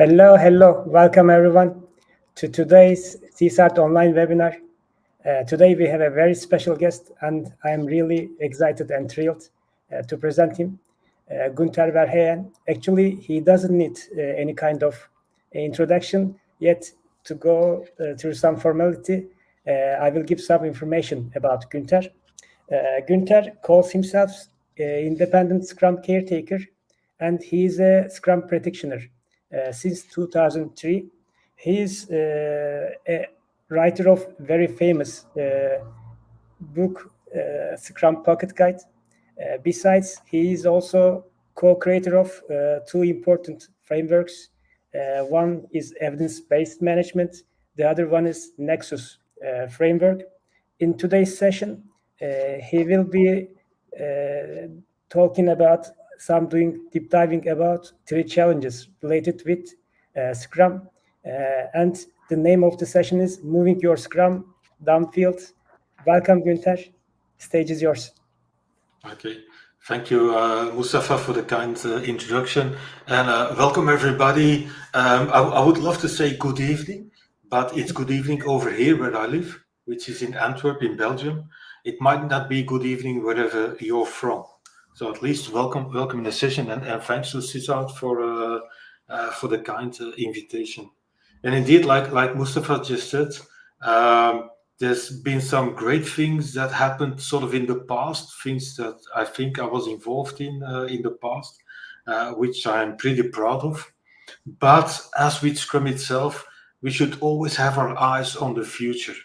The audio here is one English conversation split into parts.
Hello. Welcome everyone to today's SysArt online webinar. Today we have a very special guest and I am really excited and thrilled to present him, Gunther Verheyen. Actually, he doesn't need any kind of introduction yet to go through some formality. I will give some information about Gunther. Gunther calls himself independent Scrum Caretaker and he is a Scrum Practitioner. Since 2003. He is a writer of very famous book, Scrum Pocket Guide. Besides, he is also co-creator of two important frameworks. One is evidence-based management. The other one is Nexus framework. In today's session, he will be talking about deep diving about three challenges related with Scrum. And the name of the session is Moving Your Scrum Downfield. Welcome, Gunther. Stage is yours. Okay. Thank you, Mustafa, for the kind introduction. And welcome, everybody. I would love to say good evening, but it's good evening over here where I live, which is in Antwerp, in Belgium. It might not be good evening wherever you're from. So at least welcome in the session, and thanks to SysArt for the kind invitation. And indeed, like Mustafa just said, there's been some great things that happened sort of in the past, things that I think I was involved in the past, which I'm pretty proud of. But as with Scrum itself, we should always have our eyes on the future.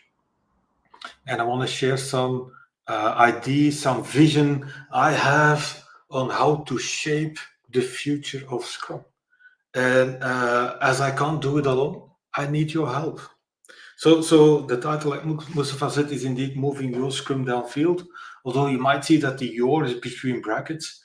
And I want to share some ideas, some vision I have on how to shape the future of Scrum. And as I can't do it alone, I need your help. So the title, like Mustafa said, is indeed Moving Your Scrum Downfield, although you might see that the your is between brackets,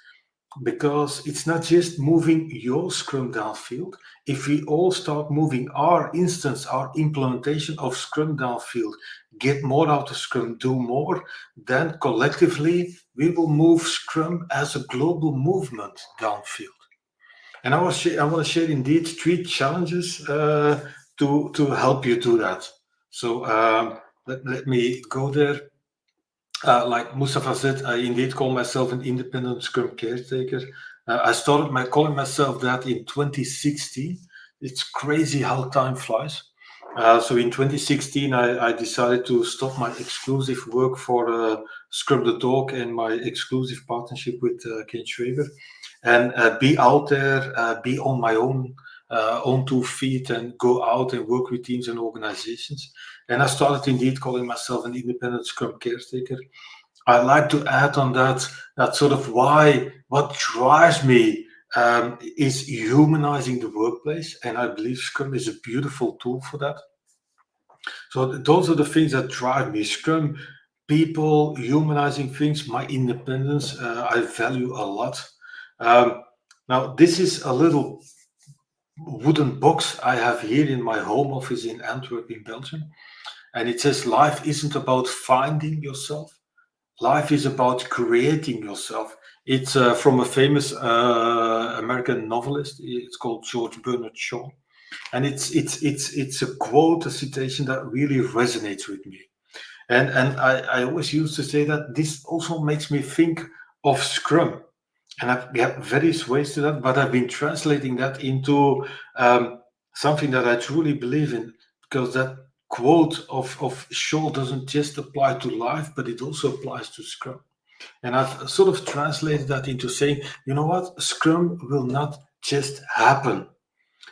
because it's not just moving your Scrum downfield. If we all start moving our instance, our implementation of Scrum downfield, get more out of Scrum, do more, then collectively we will move Scrum as a global movement downfield. And I want to share indeed three challenges to help you do that. So let me go there. Like Mustafa said, I indeed call myself an independent Scrum Caretaker. I started calling myself that in 2016. It's crazy how time flies. So in 2016, I decided to stop my exclusive work for Scrum the Talk and my exclusive partnership with Ken Schwaber, and be out there, be on my own 2 feet, and go out and work with teams and organizations. And I started indeed calling myself an independent Scrum Caretaker. I like to add on that sort of what drives me is humanizing the workplace, and I believe Scrum is a beautiful tool for that. So those are the things that drive me. Scrum, people, humanizing things, my independence, I value a lot. Now, this is a little wooden box I have here in my home office in Antwerp, in Belgium. And it says, life isn't about finding yourself. Life is about creating yourself. It's from a famous American novelist. It's called George Bernard Shaw. And it's a quote, a citation that really resonates with me. And I always used to say that this also makes me think of Scrum. And I've got various ways to that, but I've been translating that into something that I truly believe in, because that quote of Shaw doesn't just apply to life, but it also applies to Scrum. And I've sort of translated that into saying, you know what, Scrum will not just happen.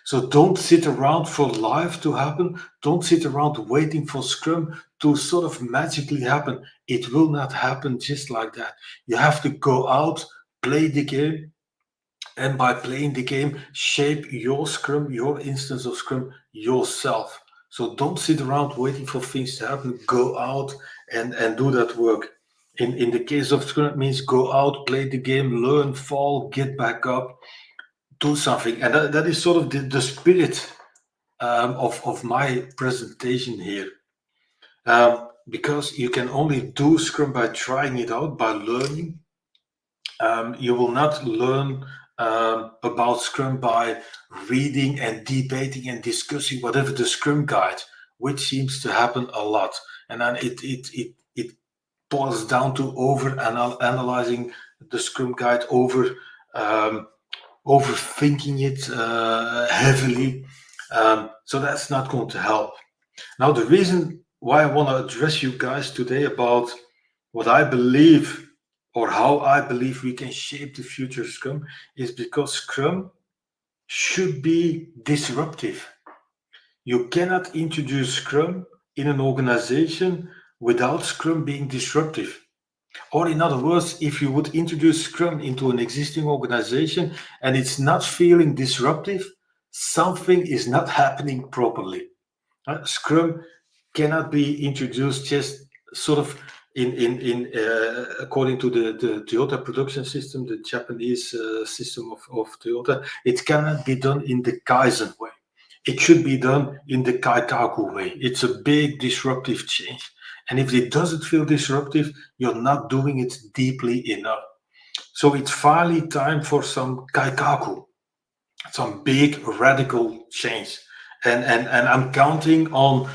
So don't sit around for life to happen. Don't sit around waiting for Scrum to sort of magically happen. It will not happen just like that. You have to go out, play the game, and by playing the game, shape your Scrum, your instance of Scrum yourself. So don't sit around waiting for things to happen. Go out and do that work. In the case of Scrum, it means go out, play the game, learn, fall, get back up, do something. And that is sort of the spirit of my presentation here. Because you can only do Scrum by trying it out, by learning. You will not learn about Scrum by reading and debating and discussing whatever the Scrum guide, which seems to happen a lot. And then it boils down to analyzing the Scrum guide, overthinking it heavily. So that's not going to help. Now, the reason why I want to address you guys today about what I believe or how I believe we can shape the future of Scrum is because Scrum should be disruptive. You cannot introduce Scrum in an organization without Scrum being disruptive. Or in other words, if you would introduce Scrum into an existing organization and it's not feeling disruptive, something is not happening properly. Scrum cannot be introduced just sort of in according to the Toyota production system, the Japanese system of Toyota. It cannot be done in the Kaizen way. It should be done in the Kaikaku way. It's a big disruptive change. And if it doesn't feel disruptive, you're not doing it deeply enough. So it's finally time for some Kaikaku, some big radical change. And I'm counting on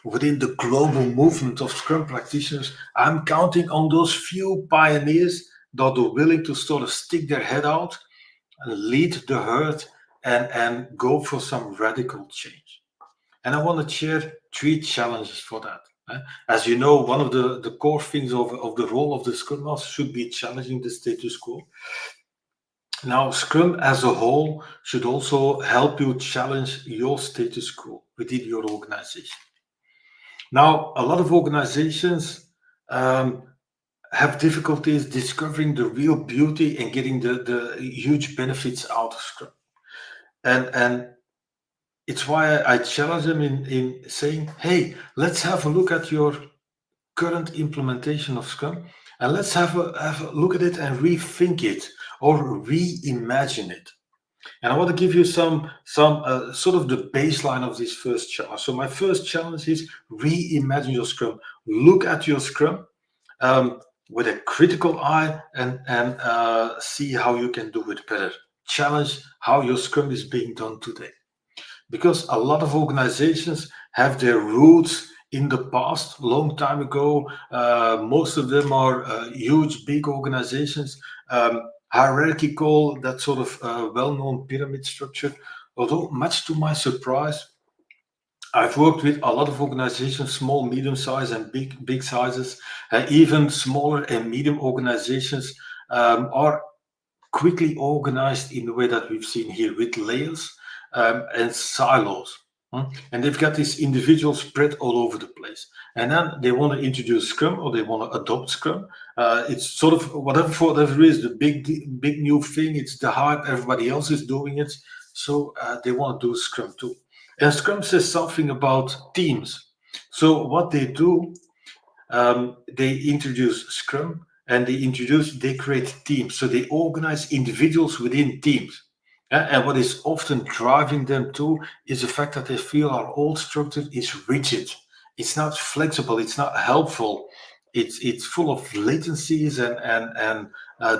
within the global movement of Scrum practitioners, I'm counting on those few pioneers that are willing to sort of stick their head out and lead the herd and go for some radical change. And I want to share 3 challenges for that. As you know, one of the core things of the role of the Scrum Master should be challenging the status quo. Now, Scrum as a whole should also help you challenge your status quo within your organization. Now, a lot of organizations have difficulties discovering the real beauty and getting the huge benefits out of Scrum. And it's why I challenge them in saying, hey, let's have a look at your current implementation of Scrum and let's have a look at it and rethink it or reimagine it. And I want to give you some sort of the baseline of this first challenge. So my first challenge is reimagine your Scrum. Look at your Scrum with a critical eye and see how you can do it better. Challenge how your Scrum is being done today. Because a lot of organizations have their roots in the past, long time ago. Most of them are huge, big organizations, hierarchical, that sort of well-known pyramid structure. Although, much to my surprise, I've worked with a lot of organizations, small, medium size, and big sizes. Even smaller and medium organizations are quickly organized in the way that we've seen here with layers and silos. And they've got these individuals spread all over the place. And then they want to introduce Scrum or they want to adopt Scrum. It's sort of whatever it is, the big new thing. It's the hype. Everybody else is doing it. So they want to do Scrum too. And Scrum says something about teams. So what they do, they introduce Scrum and they create teams. So they organize individuals within teams. And what is often driving them too is the fact that they feel our old structure is rigid. It's not flexible. It's not helpful. It's full of latencies and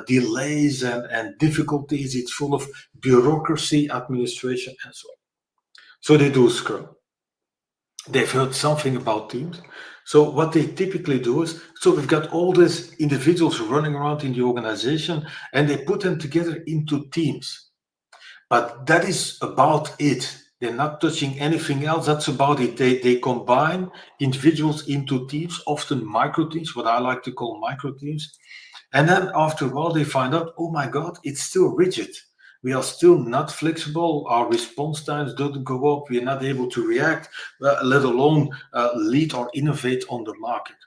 delays and difficulties. It's full of bureaucracy, administration, and so on. So they do Scrum. They've heard something about teams. So what they typically do is, so we've got all these individuals running around in the organization and they put them together into teams. But that is about it. They're not touching anything else. That's about it. They combine individuals into teams, often micro teams, what I like to call micro teams. And then after a while, they find out, oh my God, it's still rigid. We are still not flexible. Our response times don't go up. We are not able to react, let alone lead or innovate on the market.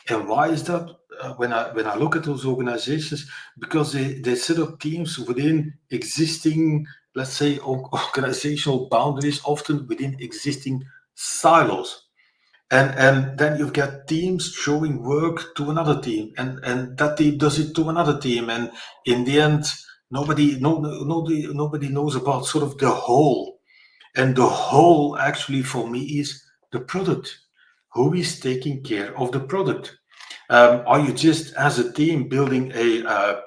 And why is that? When I look at those organizations, because they set up teams within existing, let's say, organizational boundaries, often within existing silos. And then you've got teams showing work to another team, and that team does it to another team. And in the end, nobody knows about sort of the whole. And the whole actually for me is the product. Who is taking care of the product? Are you just as a team building a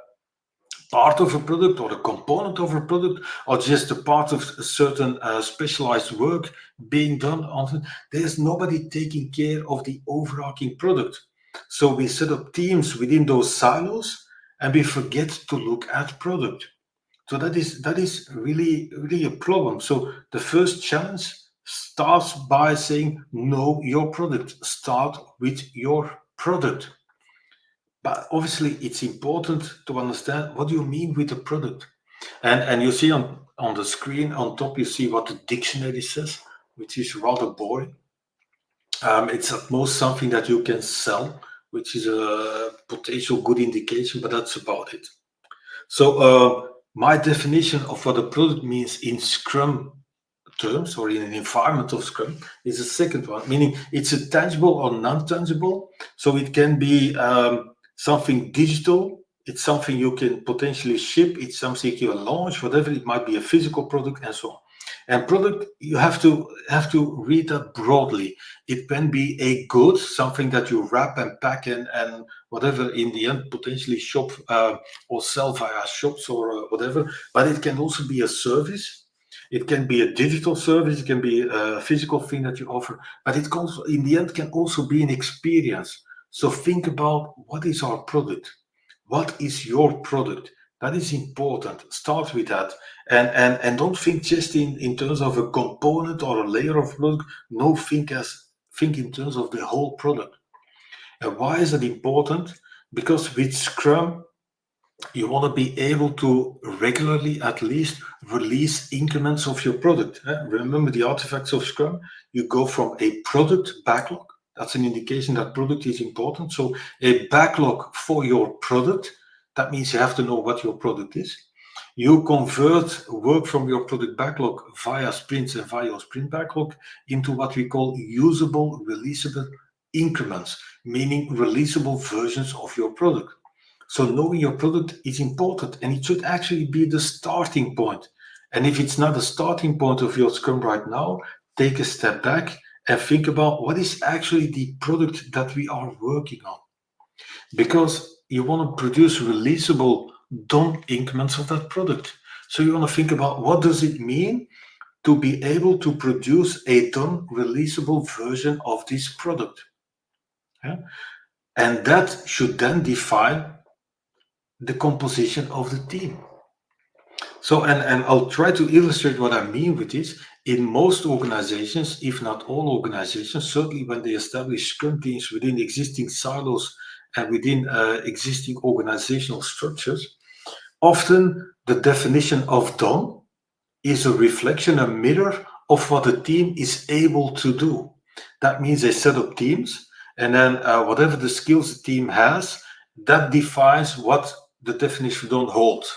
part of a product or a component of a product or just a part of a certain specialized work being done on it. There's nobody taking care of the overarching product. So we set up teams within those silos and we forget to look at product. So that is really a problem. So the first challenge starts by saying know your product. Start with your product. But obviously, it's important to understand what do you mean with a product. And you see on the screen on top, you see what the dictionary says, which is rather boring. It's at most something that you can sell, which is a potential good indication, but that's about it. So my definition of what a product means in Scrum terms or in an environment of Scrum is the second one, meaning it's a tangible or non-tangible. So it can be something digital, it's something you can potentially ship, it's something you launch, whatever, it might be a physical product and so on. And product, you have to read that broadly. It can be a good, something that you wrap and pack and whatever, in the end potentially shop or sell via shops or whatever, but it can also be a service. It can be a digital service, it can be a physical thing that you offer, but it can also, in the end, can also be an experience. So think about what is our product? What is your product? That is important. Start with that. And don't think just in terms of a component or a layer of product. No, think in terms of the whole product. And why is that important? Because with Scrum, you want to be able to regularly at least release increments of your product. Remember the artifacts of Scrum? You go from a product backlog. That's an indication that product is important. So a backlog for your product, that means you have to know what your product is. You convert work from your product backlog via sprints and via your sprint backlog into what we call usable, releasable increments, meaning releasable versions of your product. So knowing your product is important, and it should actually be the starting point. And if it's not the starting point of your Scrum right now, take a step back and think about what is actually the product that we are working on. Because you want to produce releasable done increments of that product. So you want to think about what does it mean to be able to produce a done releasable version of this product. Yeah? And that should then define the composition of the team. So, and I'll try to illustrate what I mean with this. In most organizations, if not all organizations, certainly when they establish Scrum teams within existing silos and within existing organizational structures, often the definition of done is a reflection, a mirror of what a team is able to do. That means they set up teams, and then whatever the skills the team has, that defines what the definition of done holds.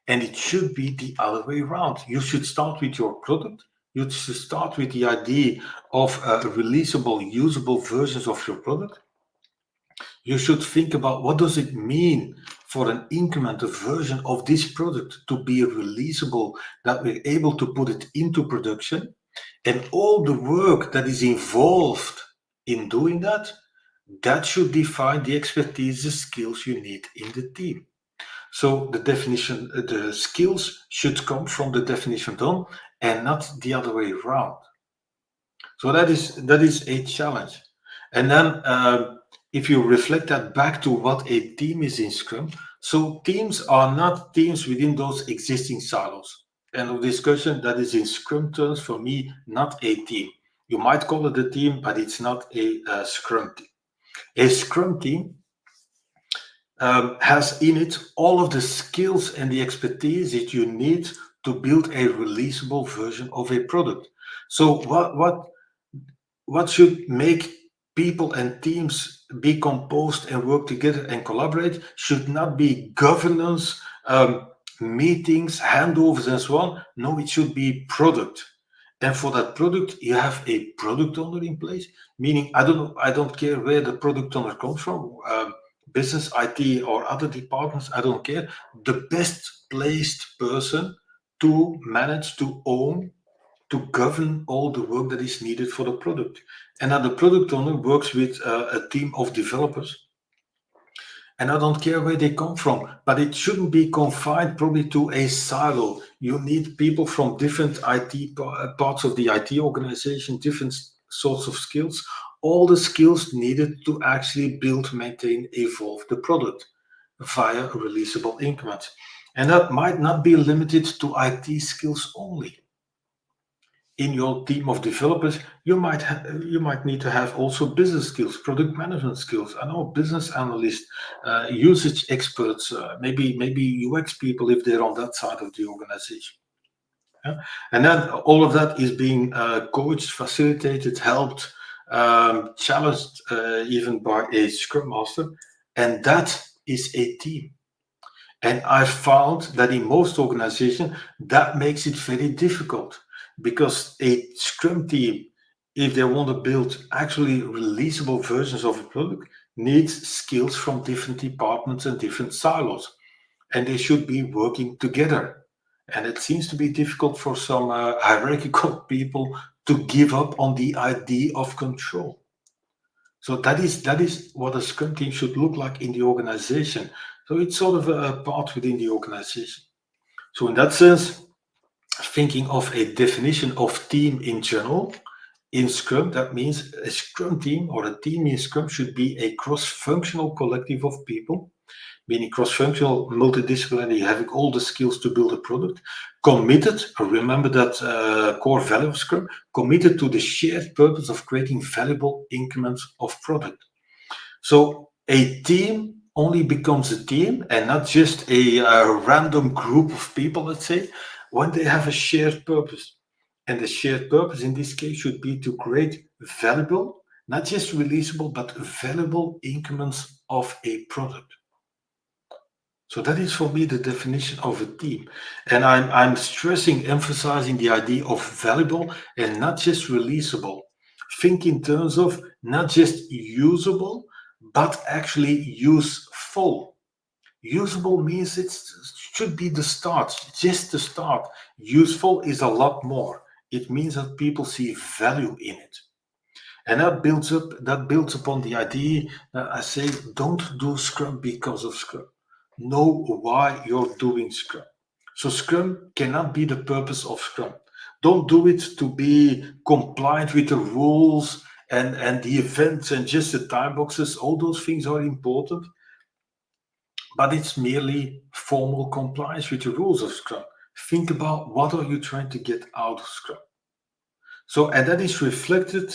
And it should be the other way around. You should start with your product. You should start with the idea of releasable, usable versions of your product. You should think about what does it mean for an increment, a version of this product to be releasable, that we're able to put it into production, and all the work that is involved in doing that, that should define the expertise, the skills you need in the team. So the definition, the skills should come from the definition done and not the other way around. So that is a challenge. And then if you reflect that back to what a team is in Scrum, so teams are not teams within those existing silos. End of discussion. That is in Scrum terms, for me, not a team. You might call it a team, but it's not a Scrum team. A Scrum team has in it all of the skills and the expertise that you need to build a releasable version of a product. So what should make people and teams be composed and work together and collaborate should not be governance, meetings, handovers, and so on. No, it should be product. And for that product, you have a product owner in place, meaning I don't care where the product owner comes from, business, IT, or other departments, I don't care. The best placed person to manage, to own, to govern all the work that is needed for the product. And then the product owner works with a team of developers. And I don't care where they come from, but it shouldn't be confined probably to a silo. You need people from different IT parts of the IT organization, different sorts of skills, all the skills needed to actually build, maintain, evolve the product via releasable increments. And that might not be limited to IT skills only. In your team of developers, you might need to have also business skills, product management skills, I know business analysts, usage experts, maybe UX people if they're on that side of the organization. Yeah? And then all of that is being coached, facilitated, helped, challenged even by a Scrum Master, and that is a team. And I found that in most organizations, that makes it very difficult because a Scrum team, if they want to build actually releasable versions of a product, needs skills from different departments and different silos. And they should be working together. And it seems to be difficult for some hierarchical people to give up on the idea of control. So that is what a Scrum team should look like in the organization. So it's sort of a part within the organization. So in that sense, thinking of a definition of team in general, in Scrum, that means a Scrum team or a team in Scrum should be a cross-functional collective of people, meaning cross-functional, multidisciplinary, having all the skills to build a product, committed, remember that core value of Scrum, committed to the shared purpose of creating valuable increments of product. So a team only becomes a team and not just a random group of people, let's say, when they have a shared purpose. And the shared purpose in this case should be to create valuable, not just releasable, but valuable increments of a product. So that is for me the definition of a team. And I'm stressing, emphasizing the idea of valuable and not just releasable. Think in terms of not just usable, but actually useful. Usable means it should be the start, just the start. Useful is a lot more. It means that people see value in it. And that builds upon the idea that I say, don't do Scrum because of Scrum. Know why you're doing Scrum. So Scrum cannot be the purpose of Scrum. Don't do it to be compliant with the rules and the events and just the time boxes. All those things are important, but it's merely formal compliance with the rules of Scrum. Think about what are you trying to get out of Scrum. So, and that is reflected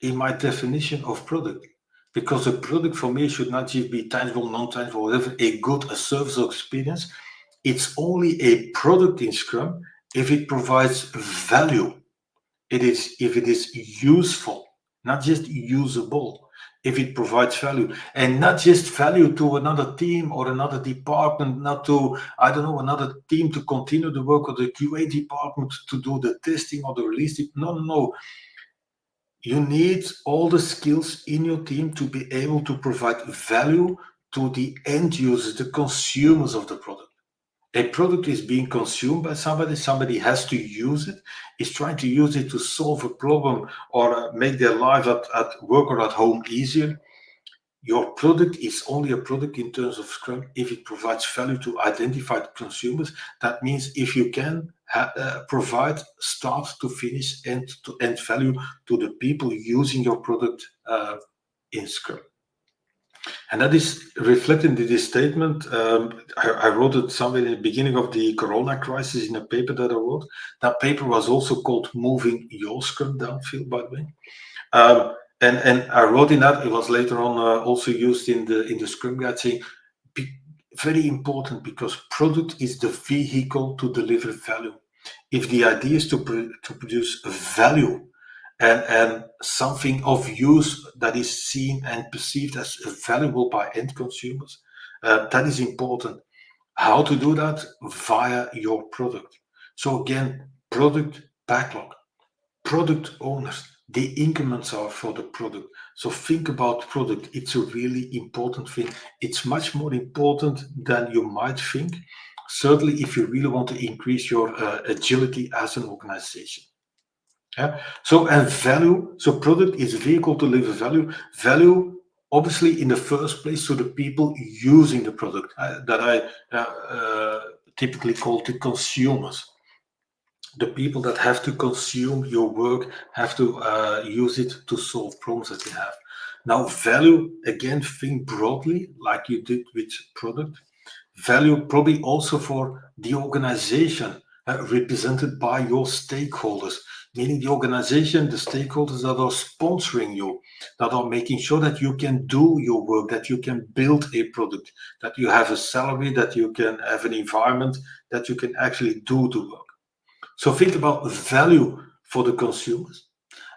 in my definition of product, because a product for me should not just be tangible, non-tangible, whatever, a good service or experience. It's only a product in Scrum if it provides value. If it is useful, not just usable. If it provides value, and not just value to another team or another department, not to, I don't know, another team to continue the work, or the QA department to do the testing or the release. No. You need all the skills in your team to be able to provide value to the end users, the consumers of the product. A product is being consumed by somebody has to use it, is trying to use it to solve a problem or make their life at work or at home easier. Your product is only a product in terms of Scrum if it provides value to identified consumers. That means if you can provide start to finish, end to end value to the people using your product in Scrum. And that is reflected in this statement. I wrote it somewhere in the beginning of the Corona crisis in a paper that I wrote. That paper was also called Moving Your Scrum Downfield, by the way. And I wrote in that, it was later on also used in the Scrum Guide, saying very important, because product is the vehicle to deliver value. If the idea is to produce value and something of use that is seen and perceived as valuable by end consumers, that is important. How to do that? Via your product. So again, product backlog, product owners, the increments are for the product. So think about product. It's a really important thing. It's much more important than you might think, certainly if you really want to increase your agility as an organization. Yeah. So, and value, so product is a vehicle to deliver value. Value obviously in the first place to the people using the product that I typically call the consumers. The people that have to consume your work have to use it to solve problems that you have. Now, value, again, think broadly, like you did with product. Value probably also for the organization represented by your stakeholders, meaning the organization, the stakeholders that are sponsoring you, that are making sure that you can do your work, that you can build a product, that you have a salary, that you can have an environment, that you can actually do the work. So think about value for the consumers,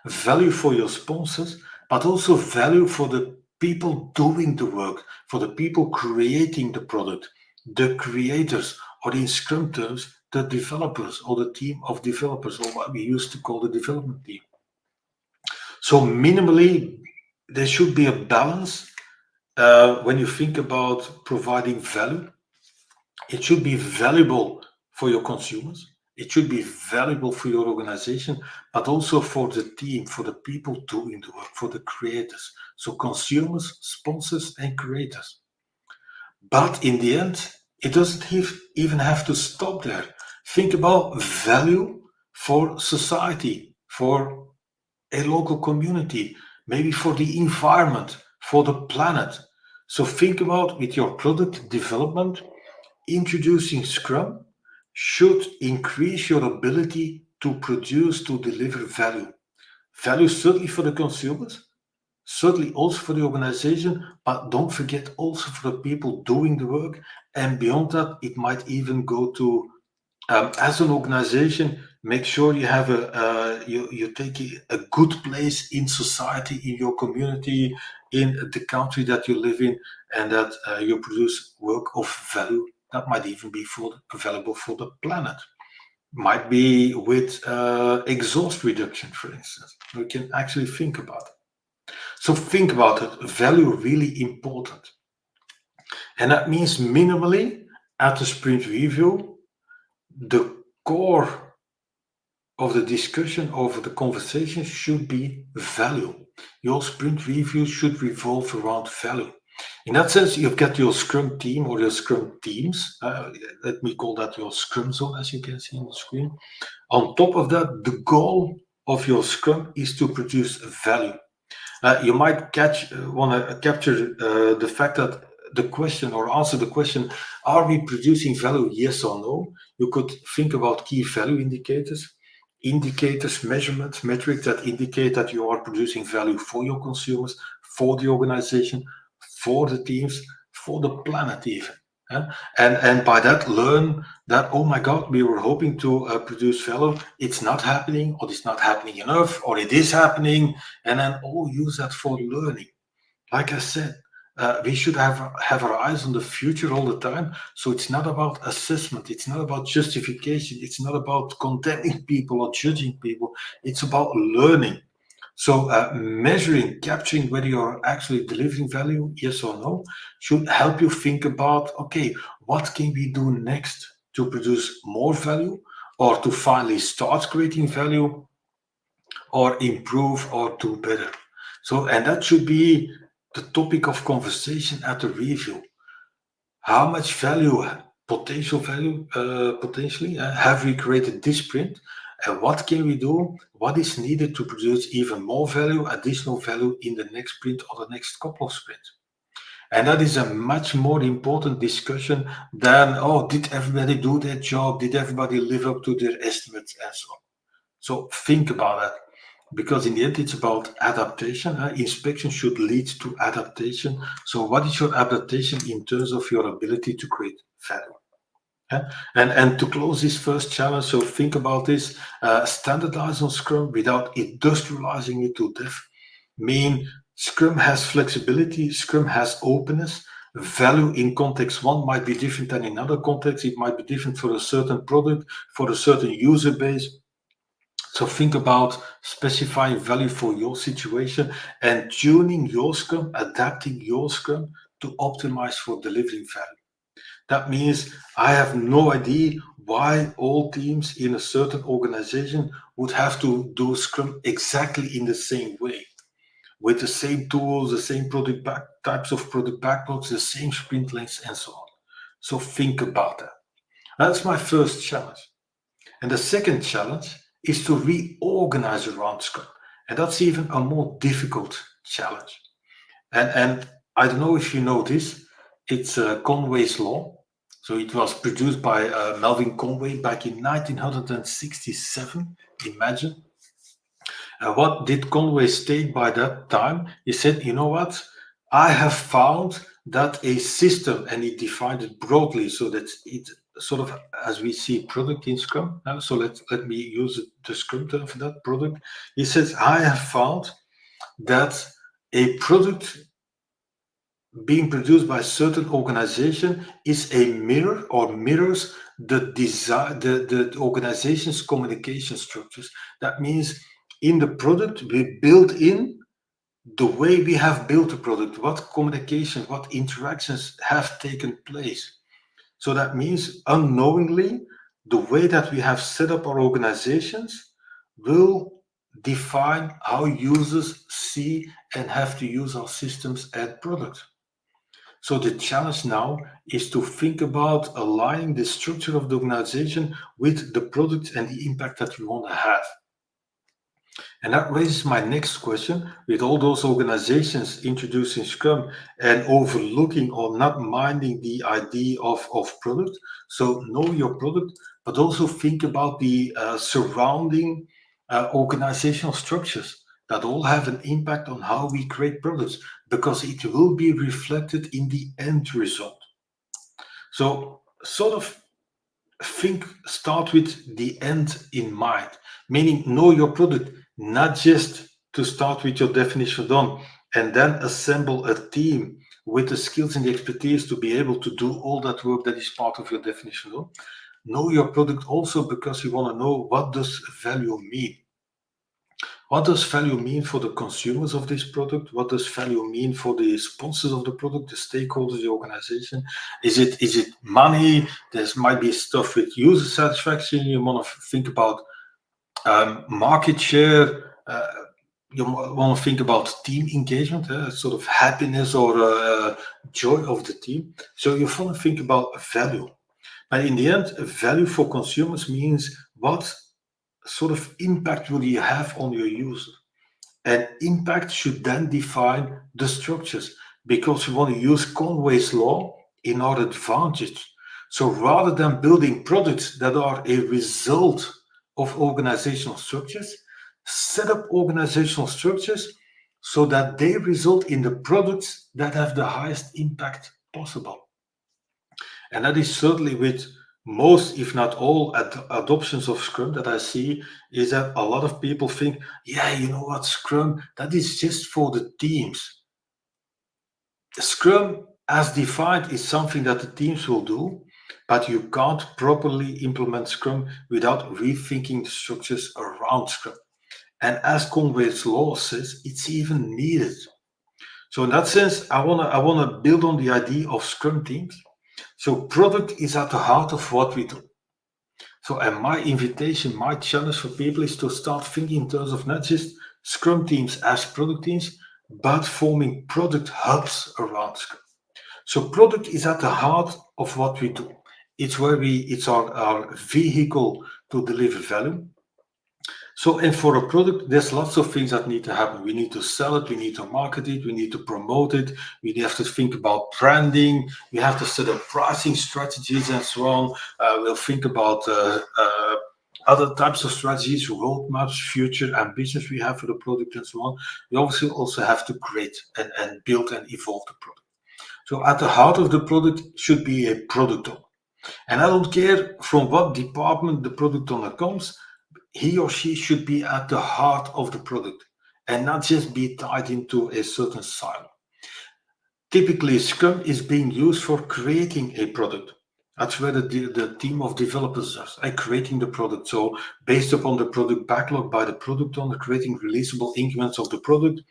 value for your sponsors, but also value for the people doing the work, for the people creating the product, the creators, or in Scrum terms, the developers or the team of developers, or what we used to call the development team. So minimally, there should be a balance when you think about providing value. It should be valuable for your consumers. It should be valuable for your organization, but also for the team, for the people doing the work, for the creators. So consumers, sponsors, and creators. But in the end, it doesn't even have to stop there. Think about value for society, for a local community, maybe for the environment, for the planet. So think about with your product development, introducing Scrum should increase your ability to produce, to deliver value. Value certainly for the consumers, certainly also for the organization, but don't forget also for the people doing the work. And beyond that, it might even go to, as an organization, make sure you have you take a good place in society, in your community, in the country that you live in, and that you produce work of value. That might even be available for the planet. Might be with exhaust reduction, for instance. We can actually think about it. So think about it. Value really important. And that means minimally at the sprint review, the core of the discussion, of the conversation should be value. Your sprint review should revolve around value. In that sense, you've got your Scrum team or your Scrum teams. Let me call that your Scrum zone, as you can see on the screen. On top of that, the goal of your Scrum is to produce value. You might want to capture the fact that the question, or answer the question, are we producing value, yes or no? You could think about key value indicators, measurements, metrics that indicate that you are producing value for your consumers, for the organization, for the teams, for the planet even. And by that learn that, oh my God, we were hoping to produce value, it's not happening, or it's not happening enough, or it is happening, and then use that for learning. Like I said, we should have our eyes on the future all the time. So it's not about assessment, it's not about justification, it's not about condemning people or judging people, it's about learning. So measuring, capturing whether you're actually delivering value, yes or no, should help you think about, okay, what can we do next to produce more value, or to finally start creating value, or improve or do better. So, and that should be the topic of conversation at the review. How much value, potentially, have we created this sprint? And what can we do? What is needed to produce even more value, additional value in the next sprint or the next couple of sprints? And that is a much more important discussion than, oh, did everybody do their job? Did everybody live up to their estimates and so on? So think about that, because in the end, it's about adaptation. Inspection should lead to adaptation. So what is your adaptation in terms of your ability to create value? And to close this first challenge, so think about this, standardize on Scrum without industrializing it to death. Scrum has flexibility, Scrum has openness. Value in context one might be different than in other contexts. It might be different for a certain product, for a certain user base. So think about specifying value for your situation and tuning your Scrum, adapting your Scrum to optimize for delivering value. That means I have no idea why all teams in a certain organization would have to do Scrum exactly in the same way. with the same tools, the same types of product backlogs, the same sprint lengths, and so on. So think about that. That's my first challenge. And the second challenge is to reorganize around Scrum. And that's even a more difficult challenge. And I don't know if you know this, it's Conway's Law. So it was produced by Melvin Conway back in 1967, imagine. What did Conway state by that time? He said, you know what? I have found that a system, and he defined it broadly so that it sort of, as we see product in Scrum. So let me use the Scrum term for that product. He says, I have found that a product being produced by a certain organization is a mirror or mirrors the organization's communication structures. That means in the product, we build in the way we have built the product, what communication, what interactions have taken place. So that means unknowingly, the way that we have set up our organizations will define how users see and have to use our systems and products. So the challenge now is to think about aligning the structure of the organization with the product and the impact that we want to have. And that raises my next question. With all those organizations introducing Scrum and overlooking or not minding the idea of product, so know your product, but also think about the surrounding organizational structures that all have an impact on how we create products, because it will be reflected in the end result. So sort of start with the end in mind, meaning know your product, not just to start with your definition done and then assemble a team with the skills and the expertise to be able to do all that work that is part of your definition done. Know your product also because you want to know, what does value mean? What does value mean for the consumers of this product? What does value mean for the sponsors of the product, the stakeholders, the organization? Is it money? There might be stuff with user satisfaction. You want to think about market share. You want to think about team engagement, sort of happiness or joy of the team. So you want to think about value. But in the end, value for consumers means what sort of impact will you have on your user? And impact should then define the structures, because we want to use Conway's Law in our advantage. So rather than building products that are a result of organizational structures, set up organizational structures so that they result in the products that have the highest impact possible. And that is certainly with most, if not all, adoptions of Scrum that I see, is that a lot of people think, yeah, you know what, Scrum, that is just for the teams. Scrum, as defined, is something that the teams will do, but you can't properly implement Scrum without rethinking the structures around Scrum. And as Conway's Law says, it's even needed. So in that sense, I wanna build on the idea of Scrum teams. So product is at the heart of what we do. So, and my invitation, my challenge for people is to start thinking in terms of not just Scrum teams as product teams, but forming product hubs around Scrum. So product is at the heart of what we do. It's it's our vehicle to deliver value. So, and for a product, there's lots of things that need to happen. We need to sell it, we need to market it, we need to promote it, we have to think about branding, we have to set up pricing strategies and so on. We'll think about other types of strategies, roadmaps, future ambitions we have for the product and so on. We obviously also have to create and build and evolve the product. So at the heart of the product should be a product owner. And I don't care from what department the product owner comes, he or she should be at the heart of the product and not just be tied into a certain silo. Typically, Scrum is being used for creating a product. That's where the team of developers are creating the product. So based upon the product backlog by the product owner, creating releasable increments of the product,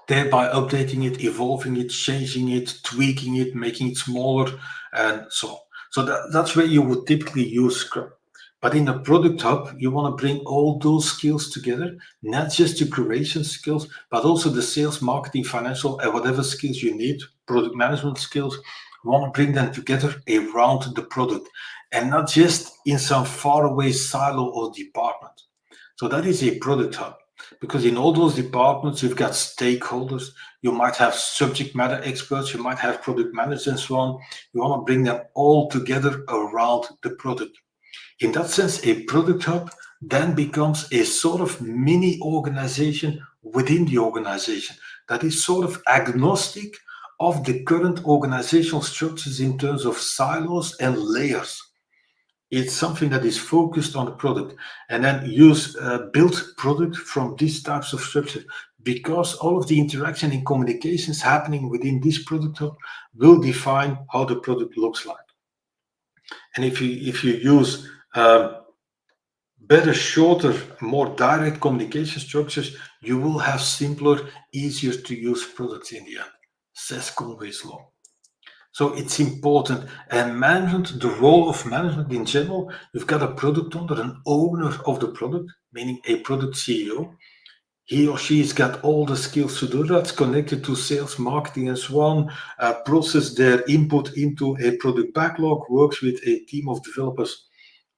thereby updating it, evolving it, changing it, tweaking it, making it smaller, and so on. So that's where you would typically use Scrum. But in a product hub, you want to bring all those skills together, not just the creation skills, but also the sales, marketing, financial, and whatever skills you need, product management skills. You want to bring them together around the product and not just in some faraway silo or department. So that is a product hub, because in all those departments, you've got stakeholders. You might have subject matter experts, you might have product managers and so on. You want to bring them all together around the product. In that sense, a product hub then becomes a sort of mini organization within the organization that is sort of agnostic of the current organizational structures in terms of silos and layers. It's something that is focused on the product, and then use build product from these types of structure, because all of the interaction and communications happening within this product hub will define how the product looks like. And if you use better, shorter, more direct communication structures, you will have simpler, easier to use products in the end, says Conway's Law. So it's important. And management, the role of management in general, you've got a product owner, an owner of the product, meaning a product CEO. He or she's got all the skills to do that, connected to sales, marketing, and so on, process their input into a product backlog, works with a team of developers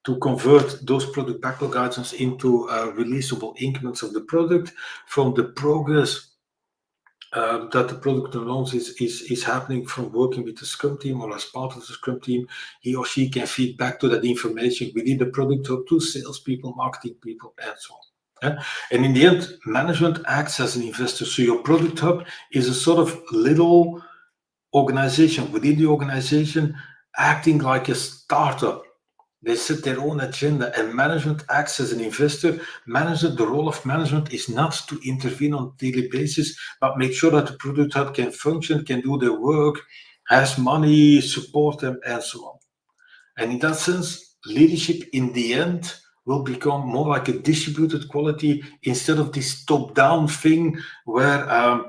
to convert those product backlog items into releasable increments of the product. From the progress that the product owner is happening from working with the Scrum team or as part of the Scrum team, he or she can feed back to that information within the product hub to salespeople, marketing people, and so on. And in the end, management acts as an investor. So your product hub is a sort of little organization within the organization, acting like a startup. They set their own agenda, and management acts as an investor. Management, the role of management is not to intervene on a daily basis, but make sure that the product hub can function, can do their work, has money, support them, and so on. And in that sense, leadership in the end will become more like a distributed quality instead of this top-down thing where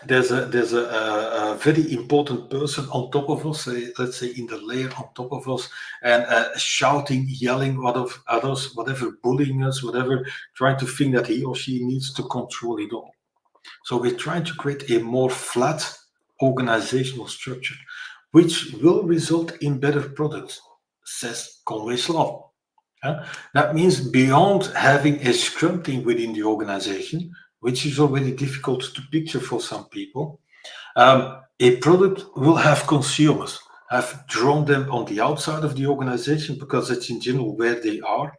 there's a very important person on top of us, let's say in the layer on top of us, and shouting, yelling at us, whatever, bullying us, whatever, trying to think that he or she needs to control it all. So we're trying to create a more flat organizational structure, which will result in better products, says Conway's Law. That means beyond having a Scrum team within the organization, which is already difficult to picture for some people, a product will have consumers, have drawn them on the outside of the organization because that's in general where they are.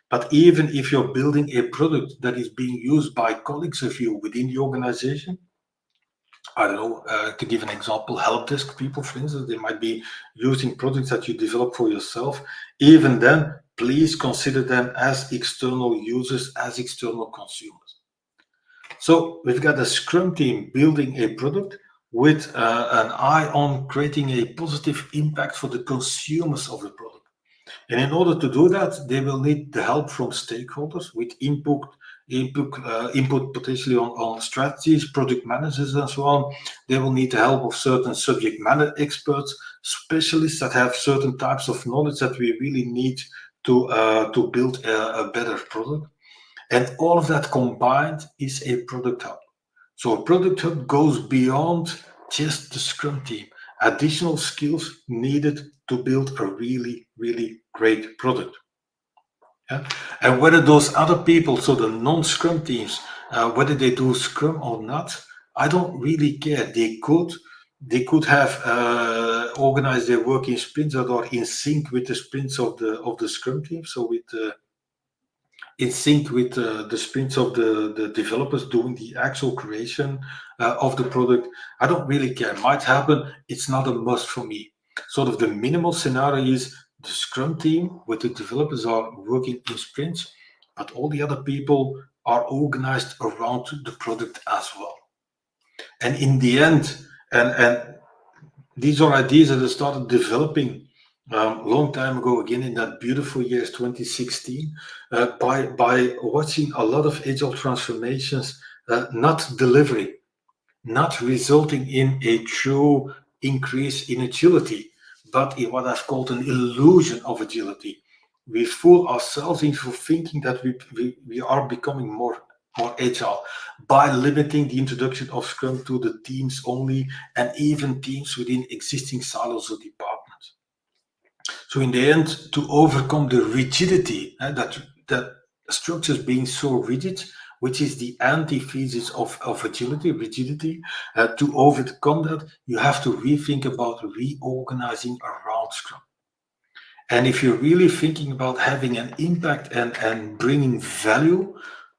But even if you're building a product that is being used by colleagues of you within the organization, I don't know, to give an example, help desk people, for instance, they might be using products that you develop for yourself. Even then, please consider them as external users, as external consumers. So we've got a Scrum team building a product with an eye on creating a positive impact for the consumers of the product. And in order to do that, they will need the help from stakeholders with input potentially on strategies, product managers, and so on. They will need the help of certain subject matter experts, specialists that have certain types of knowledge that we really need to build a better product. And all of that combined is a product hub. So a product hub goes beyond just the Scrum team. Additional skills needed to build a really, really great product. Yeah? And whether those other people, so the non-Scrum teams, whether they do Scrum or not, I don't really care. They could have organized their work in sprints that are in sync with the sprints of the Scrum team. So in sync with the sprints of the developers doing the actual creation of the product. I don't really care. It might happen. It's not a must for me. Sort of the minimal scenario is the Scrum team with the developers are working in sprints, but all the other people are organized around the product as well. And in the end, and these are ideas that I started developing long time ago, again in that beautiful year 2016, by watching a lot of agile transformations not delivering, not resulting in a true increase in agility, but in what I've called an illusion of agility. we fool ourselves into thinking that we are becoming more agile by limiting the introduction of Scrum to the teams only, and even teams within existing silos or departments. So in the end, to overcome the rigidity, that structures being so rigid, which is the antithesis of agility, rigidity, to overcome that, you have to rethink about reorganizing around Scrum. And if you're really thinking about having an impact and bringing value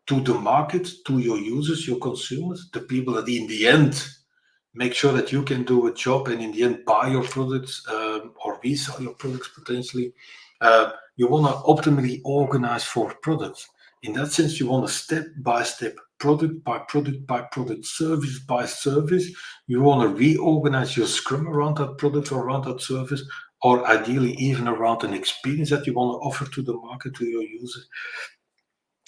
to the market, to your users, your consumers, the people that in the end make sure that you can do a job and in the end buy your products or resell your products potentially, you want to optimally organize for products. In that sense, you want to step by step, product by product by product, service by service. You want to reorganize your Scrum around that product or around that service, or ideally even around an experience that you want to offer to the market, to your users.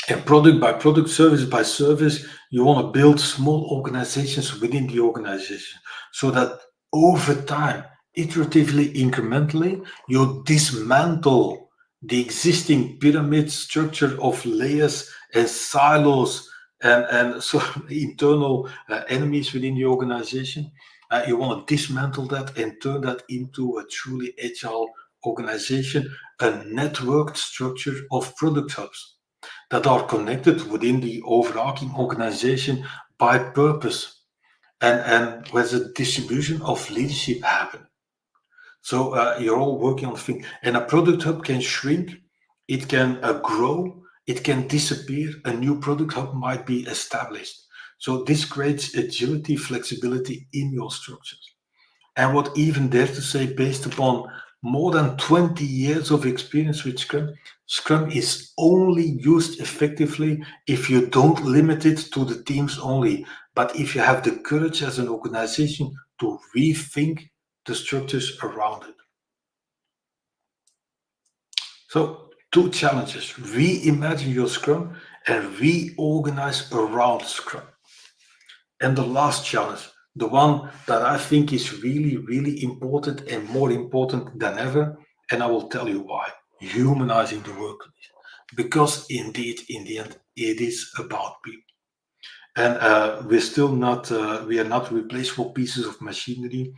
And product by product, service by service, you want to build small organizations within the organization so that over time, iteratively, incrementally, you dismantle the existing pyramid structure of layers and silos and sort of internal enemies within the organization. You want to dismantle that and turn that into a truly agile organization, a networked structure of product hubs that are connected within the overarching organization by purpose and where the distribution of leadership happen. So you're all working on the thing. And a product hub can shrink, it can grow, it can disappear, a new product hub might be established. So this creates agility, flexibility in your structures. And what even dare to say, based upon more than 20 years of experience with Scrum, Scrum is only used effectively if you don't limit it to the teams only, but if you have the courage as an organization to rethink the structures around it. So, two challenges: reimagine your Scrum and reorganize around Scrum. And the last challenge, the one that I think is really, really important and more important than ever, and I will tell you why: humanizing the workplace. Because indeed, in the end, it is about people. And we're still not, we are not replaceable pieces of machinery.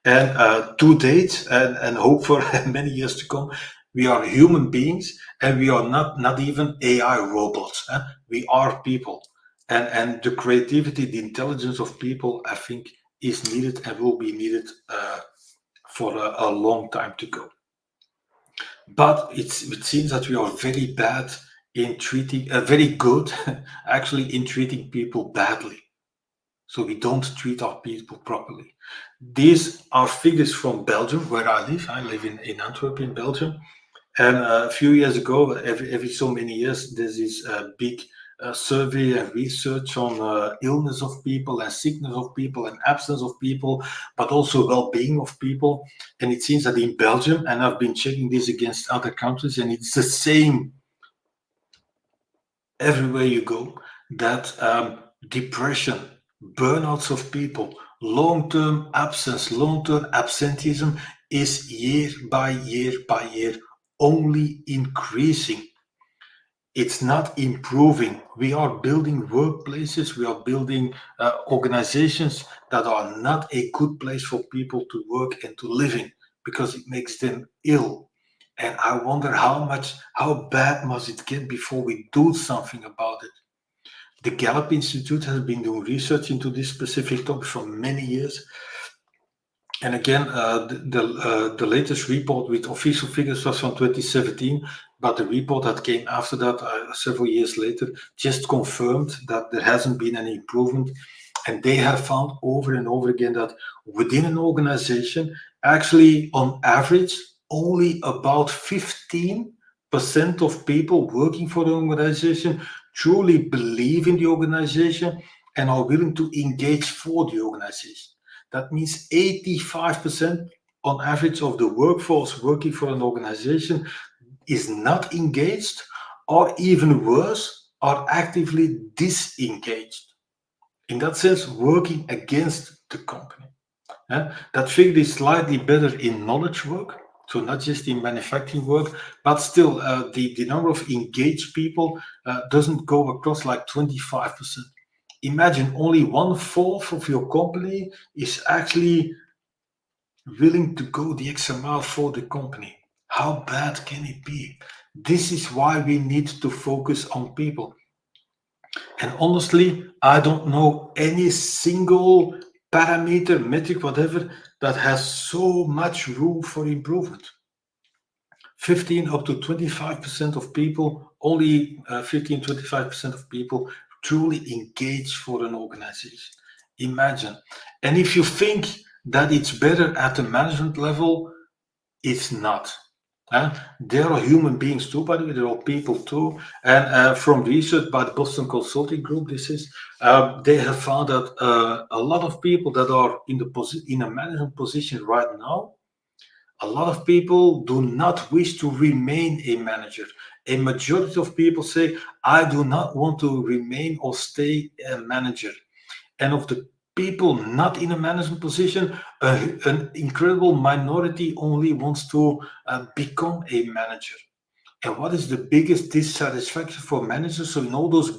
And to date, and hope for many years to come, we are human beings, and we are not even AI robots. We are people. And the creativity, the intelligence of people, I think, is needed and will be needed for a long time to go. But it seems that we are very bad in treating, very good actually in treating people badly. So we don't treat our people properly. These are figures from Belgium, where I live. I live in Antwerp, in Belgium. And a few years ago, every so many years, there's this big survey and research on illness of people and sickness of people and absence of people, but also well-being of people. And it seems that in Belgium, and I've been checking this against other countries, and it's the same everywhere you go, that depression, burnouts of people, long-term absence, long-term absenteeism is year by year by year only increasing. It's not improving. We are building workplaces, we are building organizations that are not a good place for people to work and to live in, because it makes them ill. And I wonder how bad must it get before we do something about it. The Gallup Institute has been doing research into this specific topic for many years. And again, the latest report with official figures was from 2017, but the report that came after that, several years later, just confirmed that there hasn't been any improvement. And they have found over and over again that within an organization, actually on average, only about 15% of people working for the organization truly believe in the organization and are willing to engage for the organization. That means 85% on average of the workforce working for an organization is not engaged, or even worse, are actively disengaged. In that sense, working against the company. That figure is slightly better in knowledge work. So not just in manufacturing work, but still the number of engaged people doesn't go across like 25%. Imagine only 1/4 of your company is actually willing to go the extra mile for the company. How bad can it be? This is why we need to focus on people. And honestly, I don't know any single parameter, metric, whatever, that has so much room for improvement. 15 up to 25% of people, only 15-25% of people truly engage for an organization. Imagine. And if you think that it's better at the management level, it's not. There are human beings too, by the way, there are people too. And from research by the Boston Consulting Group, they have found that a lot of people that are in a management position right now, a lot of people do not wish to remain a manager. A majority of people say, I do not want to remain or stay a manager. And of the people not in a management position, an incredible minority only wants to become a manager. And what is the biggest dissatisfaction for managers? So in all those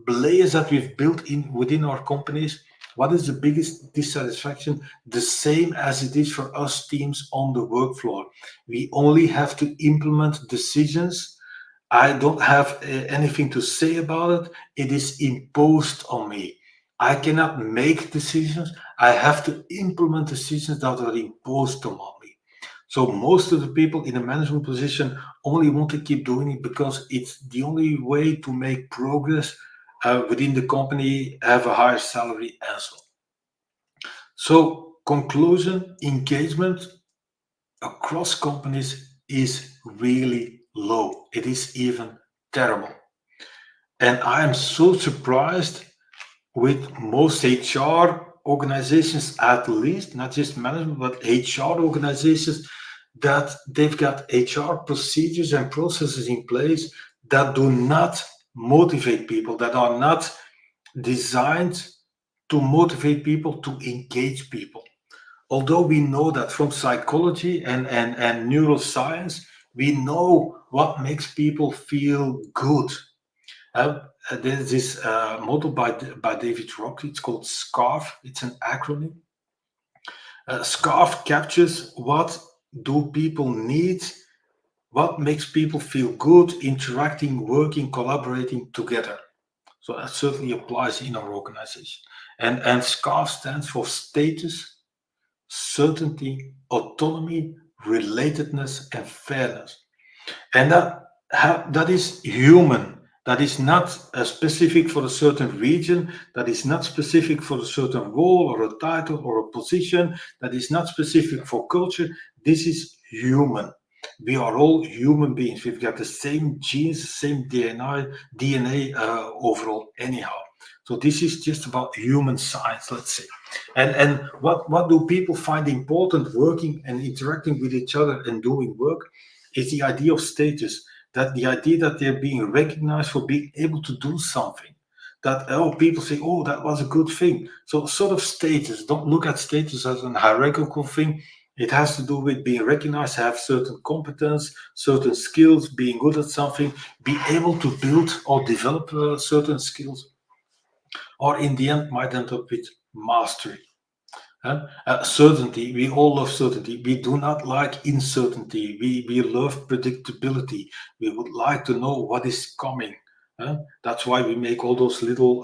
layers that we've built in within our companies, what is the biggest dissatisfaction? The same as it is for us teams on the work floor. We only have to implement decisions. I don't have anything to say about it. It is imposed on me. I cannot make decisions. I have to implement decisions that are imposed upon me. So most of the people in a management position only want to keep doing it because it's the only way to make progress within the company, have a higher salary and so on. So conclusion, engagement across companies is really low. It is even terrible. And I am so surprised with most HR organizations, at least, not just management, but HR organizations, that they've got HR procedures and processes in place that do not motivate people, that are not designed to motivate people, to engage people. Although we know that from psychology and neuroscience, we know what makes people feel good. There's this model by David Rock. It's called SCARF. It's an acronym. SCARF captures what do people need, what makes people feel good, interacting, working, collaborating together. So that certainly applies in our organization. And SCARF stands for status, certainty, autonomy, relatedness, and fairness. And that is human. That is not specific for a certain region. That is not specific for a certain role or a title or a position. That is not specific for culture. This is human. We are all human beings. We've got the same genes, the same DNA overall anyhow. So this is just about human science, let's say. And what do people find important working and interacting with each other and doing work? Is the idea of status, that the idea that they're being recognized for being able to do something. That people say, oh, that was a good thing. So sort of status. Don't look at status as an hierarchical thing. It has to do with being recognized, have certain competence, certain skills, being good at something, be able to build or develop certain skills, or in the end might end up with mastery. Certainty, we all love certainty. We do not like uncertainty. We love predictability. We would like to know what is coming. That's why we make all those little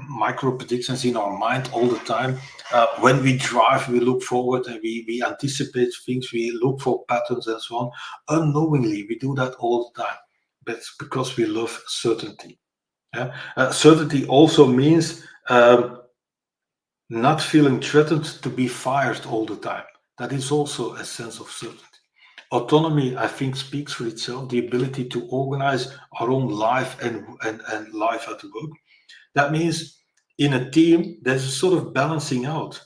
micro predictions in our mind all the time. When we drive, we look forward and we anticipate things. We look for patterns and so on. Unknowingly, we do that all the time. But it's because we love certainty. Certainty also means not feeling threatened to be fired all the time. That is also a sense of certainty. Autonomy, I think, speaks for itself, the ability to organize our own life and life at work. That means in a team, there's a sort of balancing out.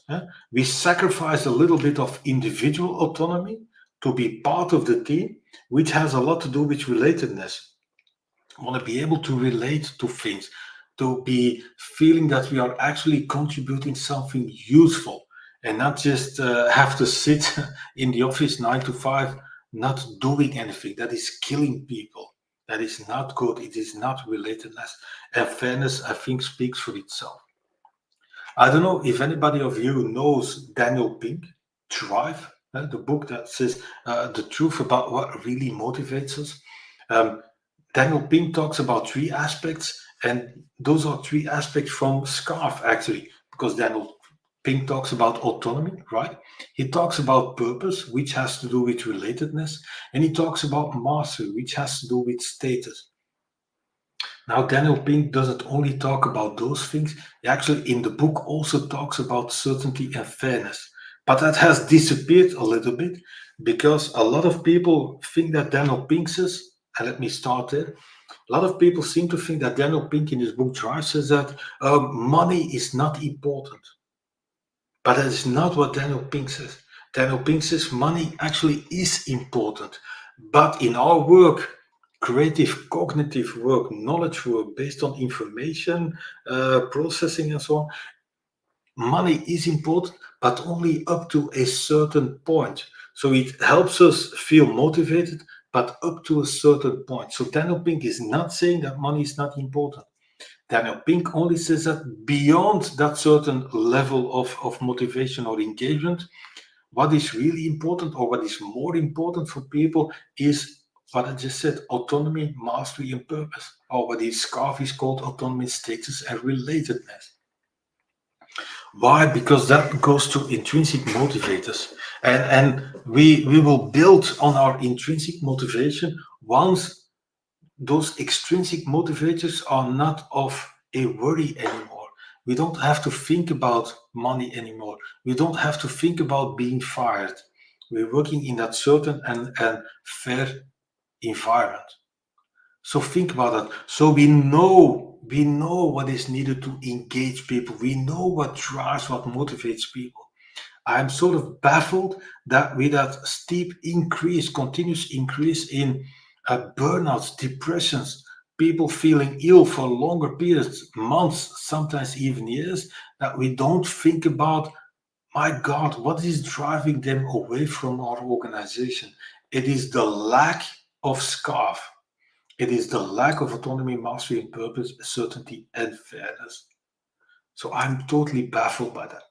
We sacrifice a little bit of individual autonomy to be part of the team, which has a lot to do with relatedness. I want to be able to relate to things, to be feeling that we are actually contributing something useful. and not just have to sit in the office 9 to 5, not doing anything. That is killing people. That is not good. It is not relatedness. And fairness, I think, speaks for itself. I don't know if anybody of you knows Daniel Pink, Drive, the book that says the truth about what really motivates us. Daniel Pink talks about 3 aspects, and those are 3 aspects from SCARF, actually, because Daniel Pink talks about autonomy, right? He talks about purpose, which has to do with relatedness, and he talks about mastery, which has to do with status. Now, Daniel Pink doesn't only talk about those things, he actually in the book also talks about certainty and fairness. But that has disappeared a little bit because a lot of people think that Daniel Pink says, and let me start there. A lot of people seem to think that Daniel Pink in his book Drive says that money is not important. But that is not what Daniel Pink says. Daniel Pink says money actually is important. But in our work, creative, cognitive work, knowledge work based on information processing and so on, money is important, but only up to a certain point. So it helps us feel motivated, but up to a certain point. So Daniel Pink is not saying that money is not important. Daniel Pink only says that beyond that certain level of motivation or engagement, what is really important or what is more important for people is what I just said, autonomy, mastery, and purpose, or what in SCARF is called autonomy, status, and relatedness. Why? Because that goes to intrinsic motivators. And we will build on our intrinsic motivation once those extrinsic motivators are not of a worry anymore. We don't have to think about money anymore. We don't have to think about being fired. We're working in that certain and fair environment. So think about that. So we know what is needed to engage people. We know what drives, what motivates people. I'm sort of baffled that with that steep increase, continuous increase in burnouts, depressions, people feeling ill for longer periods, months, sometimes even years, that we don't think about, my God, what is driving them away from our organization? It is the lack of SCARF. It is the lack of autonomy, mastery, and purpose, certainty, and fairness. So I'm totally baffled by that.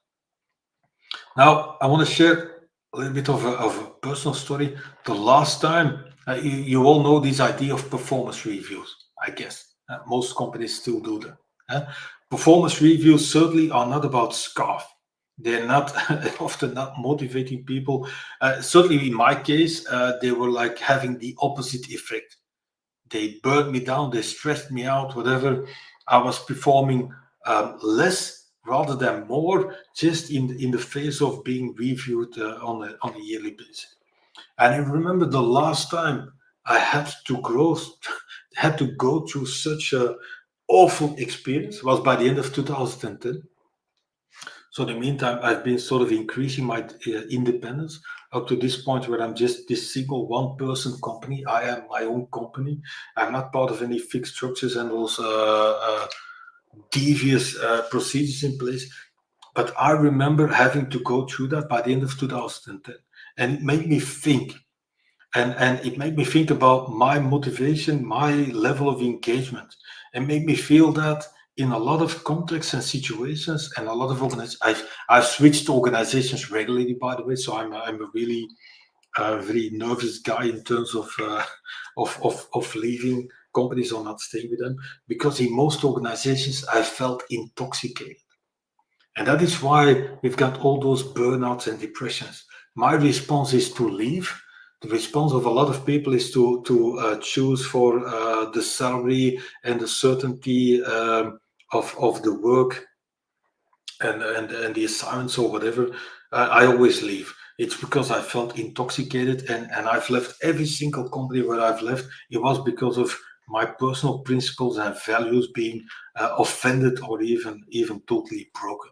Now, I want to share a little bit of a personal story. The last time, you all know this idea of performance reviews, I guess. Most companies still do that. Performance reviews certainly are not about SCARF. They're not often not motivating people. Certainly in my case, they were like having the opposite effect. They burned me down, they stressed me out, whatever. I was performing less rather than more, just in the face of being reviewed on a yearly basis. And I remember the last time I had to go through such a awful experience was by the end of 2010. So in the meantime, I've been sort of increasing my independence up to this point where I'm just this single one-person company. I am my own company. I'm not part of any fixed structures and those devious procedures in place. But I remember having to go through that by the end of 2010. And it made me think. And it made me think about my motivation, my level of engagement, and made me feel that in a lot of contexts and situations and a lot of organizations, I've switched organizations regularly, by the way, so I'm a really very nervous guy in terms of leaving companies or not staying with them, because in most organizations I felt intoxicated. And that is why we've got all those burnouts and depressions. My response is to leave. The response of a lot of people is to choose for the salary and the certainty of the work and the assignments or whatever. I always leave. It's because I felt intoxicated, and I've left every single company where I've left. It was because of my personal principles and values being offended or even totally broken.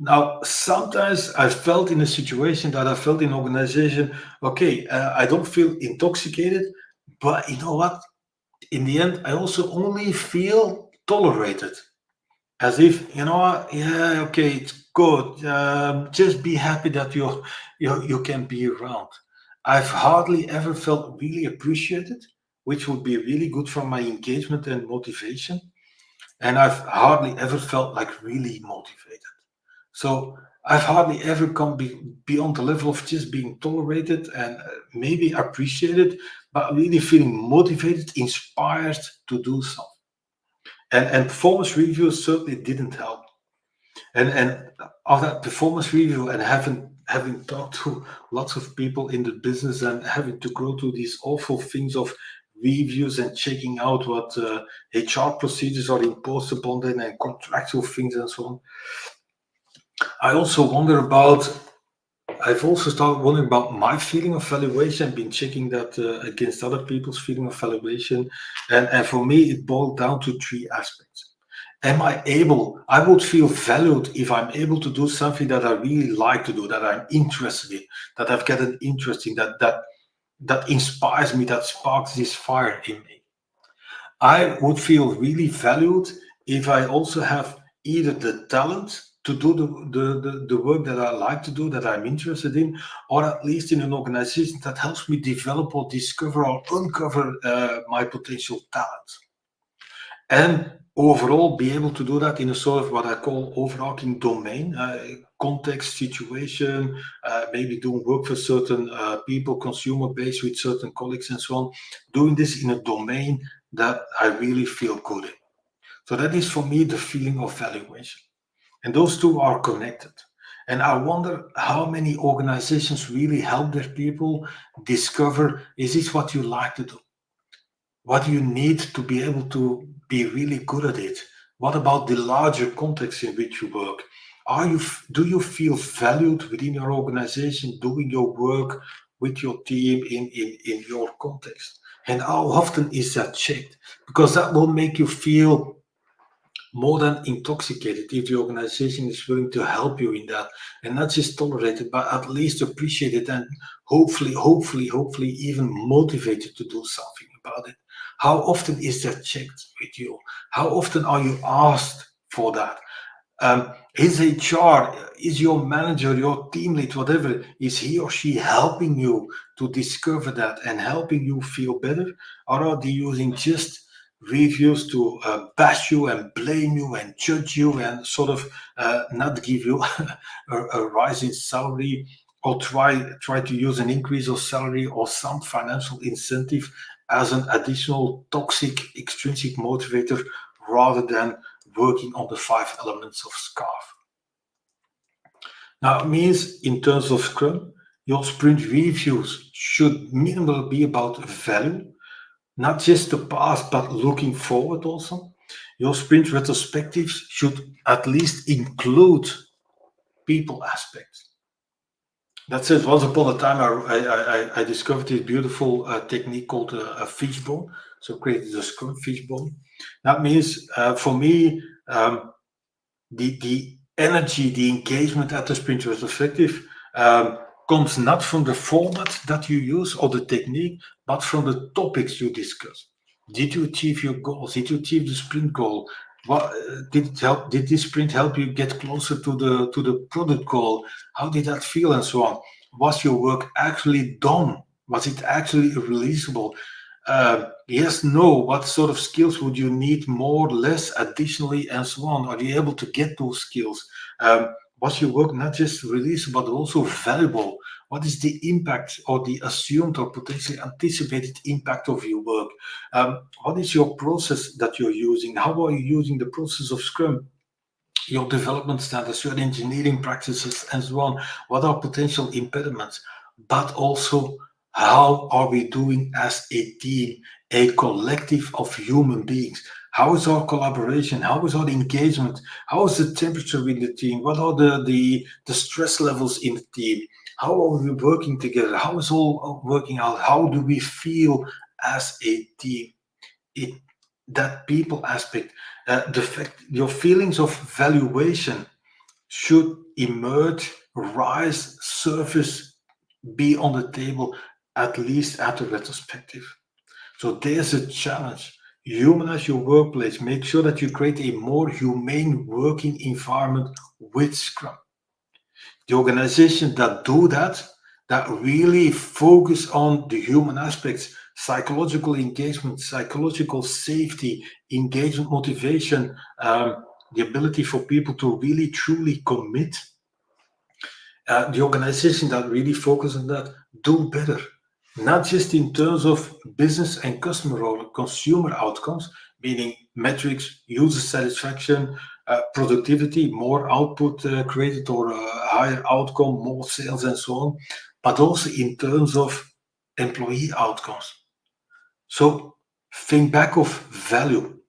Now, sometimes I felt in a situation that I felt in organization, okay, I don't feel intoxicated, but you know what? In the end, I also only feel tolerated. As if, you know what, yeah, okay, it's good. Just be happy that you can be around. I've hardly ever felt really appreciated, which would be really good for my engagement and motivation. And I've hardly ever felt like really motivated. So I've hardly ever come beyond the level of just being tolerated and maybe appreciated, but really feeling motivated, inspired to do something. And performance reviews certainly didn't help. And of that performance review and having talked to lots of people in the business and having to go through these awful things of reviews and checking out what HR procedures are imposed upon them and contractual things and so on. I've also started wondering about my feeling of valuation, been checking that against other people's feeling of valuation. And for me, it boiled down to three aspects. I would feel valued if I'm able to do something that I really like to do, that I'm interested in, that I've got an interest in, that inspires me, that sparks this fire in me. I would feel really valued if I also have either the talent to do the work that I like to do, that I'm interested in, or at least in an organization that helps me develop or discover or uncover my potential talent. And overall, be able to do that in a sort of what I call overarching domain, context, situation, maybe doing work for certain people, consumer base with certain colleagues and so on, doing this in a domain that I really feel good in. So that is for me the feeling of valuation. And those two are connected. And I wonder how many organizations really help their people discover, is this what you like to do? What do you need to be able to be really good at it? What about the larger context in which you work? Do you feel valued within your organization, doing your work with your team in your context? And how often is that checked? Because that will make you feel more than intoxicated if the organization is willing to help you in that and not just tolerate it, but at least appreciate it and hopefully even motivated to do something about it. How often is that checked with you? How often are you asked for that? Is HR, is your manager, your team lead, whatever, is he or she helping you to discover that and helping you feel better? Or are they using just reviews to bash you and blame you and judge you and sort of not give you a rise in salary, or try to use an increase of salary or some financial incentive as an additional toxic extrinsic motivator rather than working on the 5 elements of SCARF? Now, it means in terms of Scrum, your sprint reviews should minimally be about value, not just the past, but looking forward also. Your sprint retrospectives should at least include people aspects. That says, once upon a time, I discovered this beautiful technique called a fishbone. So created a Scrum fishbone. That means for me, the energy, the engagement at the sprint retrospective comes not from the format that you use or the technique, but from the topics you discuss. Did you achieve your goals? Did you achieve the sprint goal? What did it help? Did this sprint help you get closer to the product goal? How did that feel, and so on? Was your work actually done? Was it actually releasable? Yes, no. What sort of skills would you need more, less, additionally, and so on? Are you able to get those skills? Was your work not just releasable, but also valuable? What is the impact or the assumed or potentially anticipated impact of your work? What is your process that you're using? How are you using the process of Scrum? Your development standards, your engineering practices, and so on. What are potential impediments? But also, how are we doing as a team, a collective of human beings? How is our collaboration? How is our engagement? How is the temperature in the team? What are the stress levels in the team? How are we working together? How is all working out? How do we feel as a team? That people aspect, the fact your feelings of valuation should emerge, rise, surface, be on the table, at least at the retrospective. So there's a challenge. Humanize your workplace. Make sure that you create a more humane working environment with Scrum. The organization that do that really focus on the human aspects, psychological engagement, psychological safety, engagement, motivation, the ability for people to really truly commit. The organization that really focus on that do better, not just in terms of business and customer or consumer outcomes, meaning metrics, user satisfaction, productivity, more output created or higher outcome, more sales and so on, but also in terms of employee outcomes. So think back of value.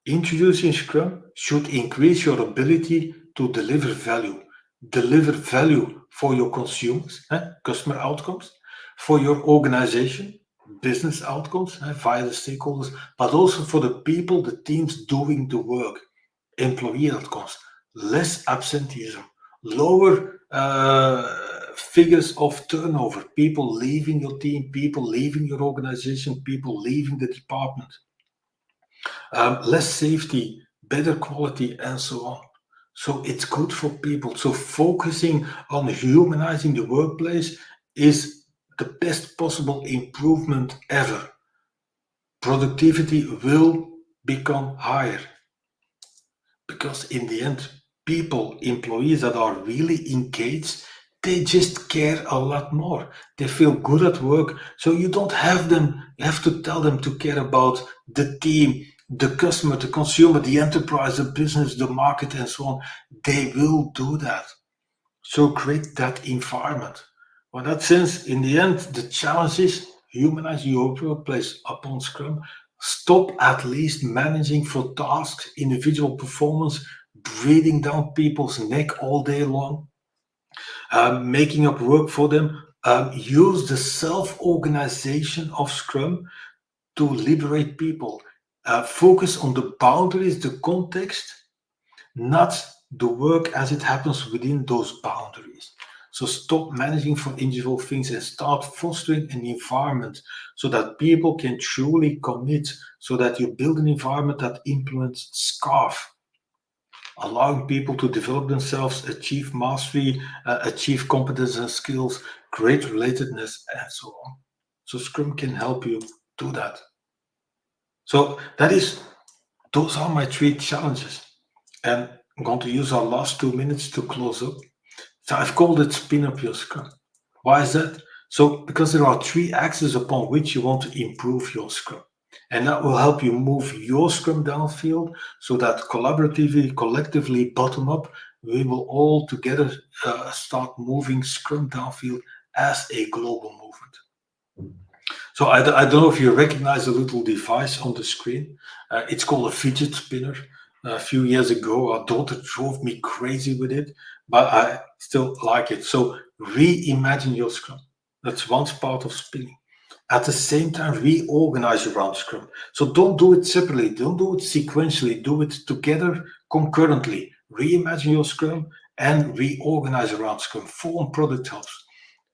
Introducing Scrum should increase your ability to deliver value. Deliver value for your consumers, customer outcomes, for your organization, business outcomes via the stakeholders, but also for the people, the teams doing the work, employee outcomes, less absenteeism, lower figures of turnover, people leaving your team, people leaving your organization, people leaving the department. Less safety, better quality, and so on. So it's good for people. So focusing on humanizing the workplace is the best possible improvement ever. Productivity will become higher because in the end, people, employees that are really engaged, they just care a lot more. They feel good at work. So you don't have them, you have to tell them to care about the team, the customer, the consumer, the enterprise, the business, the market, and so on. They will do that. So create that environment. Well, in that sense, in the end, the challenge is humanize your workplace upon Scrum. Stop at least managing for tasks, individual performance, breathing down people's neck all day long, making up work for them. Use the self-organization of Scrum to liberate people. Focus on the boundaries, the context, not the work as it happens within those boundaries. So stop managing for individual things and start fostering an environment so that people can truly commit, so that you build an environment that implements SCARF, allowing people to develop themselves, achieve mastery, achieve competence and skills, create relatedness, and so on. So Scrum can help you do that. So those are my 3 challenges. And I'm going to use our last 2 minutes to close up. So I've called it spin up your Scrum. Why is that? So because there are 3 axes upon which you want to improve your Scrum. And that will help you move your Scrum downfield so that collaboratively, collectively, bottom up, we will all together start moving Scrum downfield as a global movement. So I don't know if you recognize the little device on the screen. It's called a fidget spinner. A few years ago, our daughter drove me crazy with it, but I still like it. So reimagine your Scrum. That's one part of spinning. At the same time, reorganize around Scrum. So don't do it separately. Don't do it sequentially. Do it together concurrently. Reimagine your Scrum and reorganize around Scrum. Form product hubs.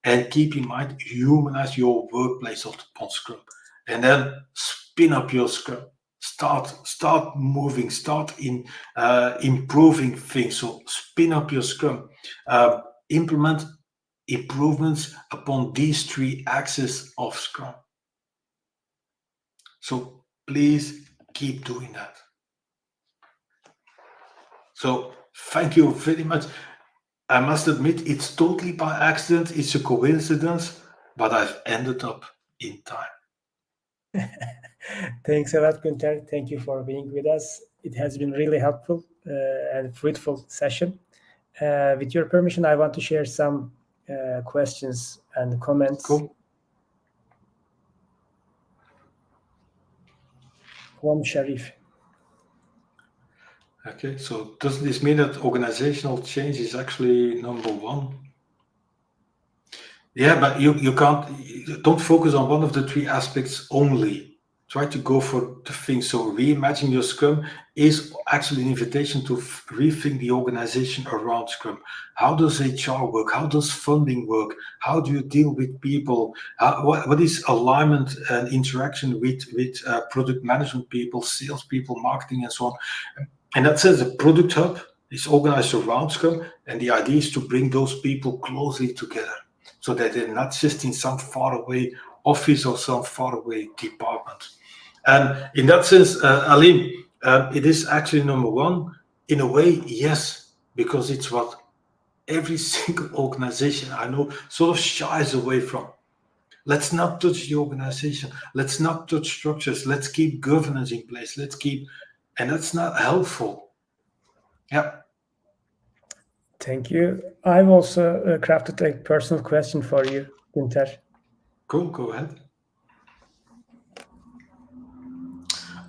And keep in mind, humanize your workplace upon Scrum. And then spin up your Scrum. Start moving, start in improving things. So spin up your Scrum. Implement improvements upon these 3 axes of Scrum. So please keep doing that. So thank you very much. I must admit, it's totally by accident, it's a coincidence, but I've ended up in time. Thanks a lot, Gunther. Thank you for being with us. It has been really helpful and fruitful session. With your permission, I want to share some questions and comments. Cool. From Sharif. Okay, so doesn't this mean that organizational change is actually number 1? Yeah, but you don't focus on one of the 3 aspects only. Try to go for the things. So reimagine your Scrum is actually an invitation to rethink the organization around Scrum. How does HR work? How does funding work? How do you deal with people? What is alignment and interaction with product management people, sales people, marketing, and so on? And that says a product hub. is organized around Scrum, and the idea is to bring those people closely together so that they're not just in some faraway office or some faraway department. And in that sense, Alim, it is actually number one. In a way, yes, because it's what every single organization I know sort of shies away from. Let's not touch the organization. Let's not touch structures. Let's keep governance in place. And that's not helpful. Yeah. Thank you. I've also crafted a personal question for you, Gunther. Cool, go ahead.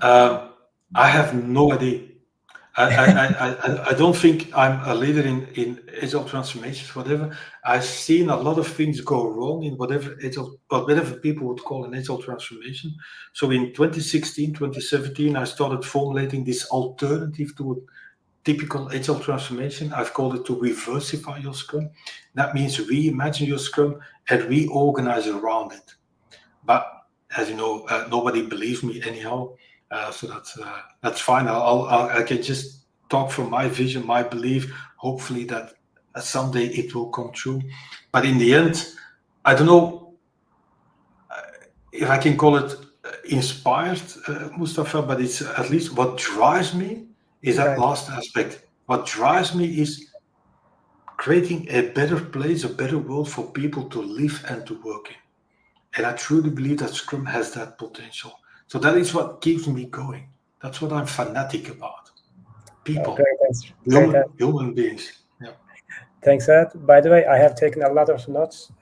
I have no idea. I don't think I'm a leader in agile transformations, whatever. I've seen a lot of things go wrong in whatever people would call an agile transformation. So in 2016, 2017, I started formulating this alternative to a typical agile transformation. I've called it to reversify your Scrum. That means reimagine your Scrum and reorganize around it. But as you know, nobody believes me anyhow. So that's fine. I can just talk from my vision, my belief. Hopefully that someday it will come true. But in the end, I don't know if I can call it inspired, Mustafa. But it's at least what drives me is that last aspect. What drives me is creating a better place, a better world for people to live and to work in. And I truly believe that Scrum has that potential. So that is what keeps me going. That's what I'm fanatic about. People, human beings. Yeah. Thanks, Ed. By the way, I have taken a lot of notes,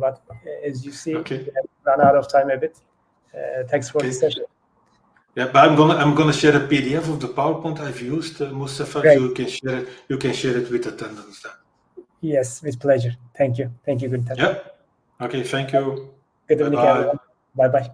but as you see, we have run out of time a bit. Thanks for the session. Yeah, but I'm gonna share a PDF of the PowerPoint I've used, Mustafa. So you can share it. You can share it with attendants then. Yes, with pleasure. Thank you. Thank you, Gunther. Yeah. Okay. Thank you. Good evening, everyone. Bye bye.